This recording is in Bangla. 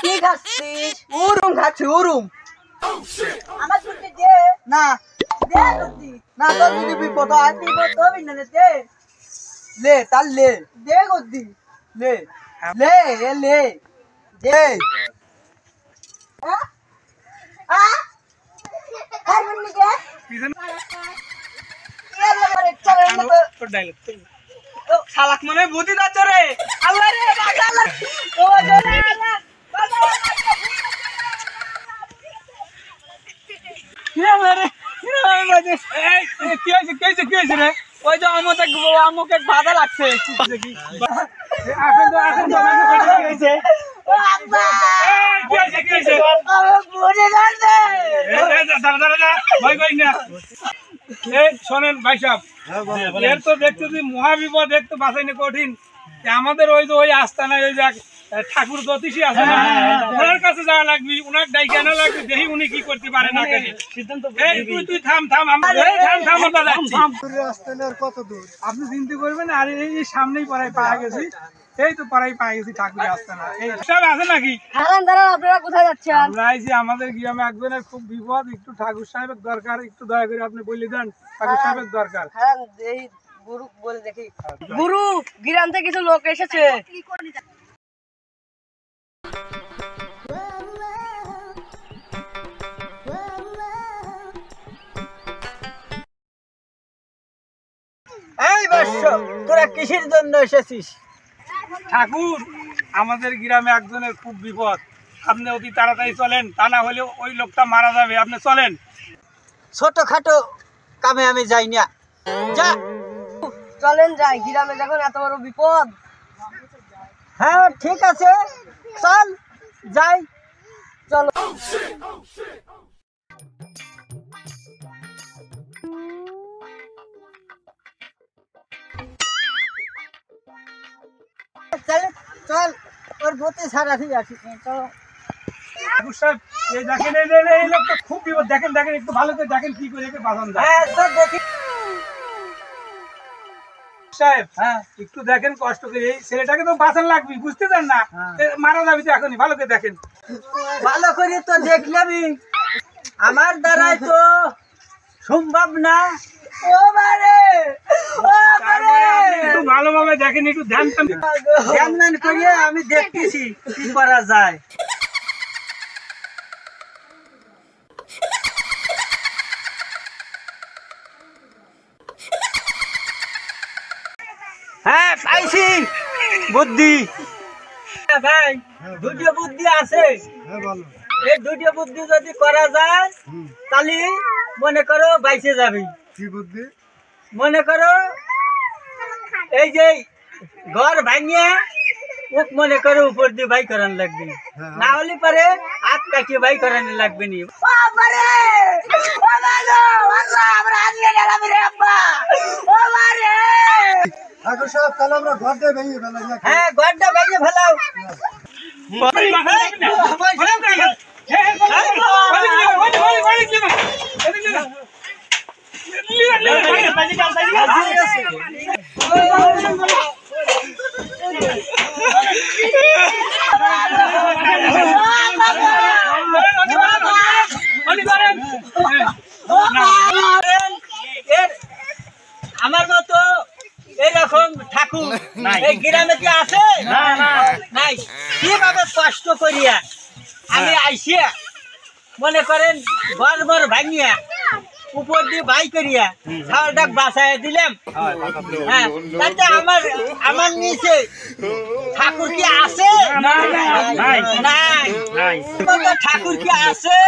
কি খাচ্ছিস? উরুম খাচ্ছি উরুম। আমার দুধ দে না দে দুধ না তোর যদি বিপদ হয় বিপদ হবি না দে লে তার লে দে গদ্দি লে লে এ লে দে আ আর বলনি কে এর লাগে চলে না তোর ডায়লগ ও শালাক মনে বুদ্ধি না চরে আল্লাহ রে বাগালা ও জনে আল্লাহ কি রে এই কি হইছে রে ওই যে আমকে বাধা লাগছে দেখি এখন তো কি হইছে ও আব্বা কি হইছে আমি বুঝে যাচ্ছে দাঁড়া ভয় করি না এই শোনেন ভাই সাহেব এর তো দেখতেছি মহাবিপদ একটু বাঁচাইনি কঠিন আমাদের ওই যে ওই আস্তানায় ওই যে ঠাকুর জ্যোতিষী আছে না ওনার কাছে যাওয়া লাগবে ওনার ডাইকে আনা লাগবে দেখি উনি কি করতে পারে না কেন সিদ্ধান্ত তুই থাম থাম আমরা যাচ্ছি আস্তানার কত দূর? আপনি চিন্তা করবেন আর এই সামনেই পাড়ায় পাওয়া গেছি এই তো পাড়ায় পাওয়া গেছি ঠাকুরের আস্তানা এই সব আছে নাকি হারান দাঁড়ান আপনারা কোথায় যাচ্ছেন আমরা আইছি আমাদের গ্রামে একজনের খুব বিপদ একটু ঠাকুর সাহেবের দরকার একটু দয়া করে আপনি বলে দেন ঠাকুর সাহেবের দরকার হারান এই গুরু বলে দেখি গুরু গ্রাম থেকে কিছু লোক এসেছে এই বর্ষ তোরা কিসের জন্য এসেছিস? ঠাকুর আমাদের গ্রামে একজনের খুব বিপদ আপনি অতি তাড়াতাড়ি চলেন তা না হলে ওই লোকটা মারা যাবে আপনি চলেন ছোটখাটো কামে আমি যাই না, যা। চলেন যাই গ্রামে যখন এত বড় বিপদ হ্যাঁ ঠিক আছে, চল যাই। চলো চল চল ওর গতি ছাড়া ঠিক আছে, চলো। ঠাকুর সাহেব এই দেখেন এই লোকটা খুব বিপদ দেখেন একটু ভালো করে দেখেন কি করে একে বাঁচান যায় হ্যাঁ তো দেখি। সাহেব হ্যাঁ একটু দেখেন কষ্ট করে এই ছেলেটাকে তো বাঁচান লাগবে বুঝতে চান না মারা যাবে তো এখনই ভালো করে দেখেন ভালো করে তো দেখলামই, আমার দ্বারাই তো সম্ভব না। ও বারে ও বারে একটু ভালোভাবে দেখেন একটু ধ্যান ধ্যান করিয়ে আমি দেখতেছি কি করা যায়। হ্যাঁ পাইছি বুদ্ধি। ভাই দুটো বুদ্ধি আছে, এই দুটো বুদ্ধি যদি করা যায় তাহলে মনে করো বাইসে যাবে। কি বুদ্ধি? মনে করো এই যে ঘর ভাঙিয়ে ওক মনে করো উপর দিয়ে বাই করান লাগবে, না হলে পরে হাত কাটিয়ে বাই করানো লাগবে নি। ঠাকুর সাহেব তাহলে আমরা ঘরটা ভেঙে ফেলাই নাকি? হ্যাঁ ঘরটা ভেঙে ফেলাও। আমার মতো এরকম ঠাকুর এই গ্রামে কি আছে? নাই। কিভাবে কষ্ট করিয়া আমি আইসিয়া মনে করেন ঘর ভাঙিয়া উপর দিয়ে বাই করিয়া ছাওয়াটা বাঁচাইয়া দিলাম। হ্যাঁ তাতে আমার নিচে ঠাকুর কি আছে? নাই। ঠাকুর কি আছে?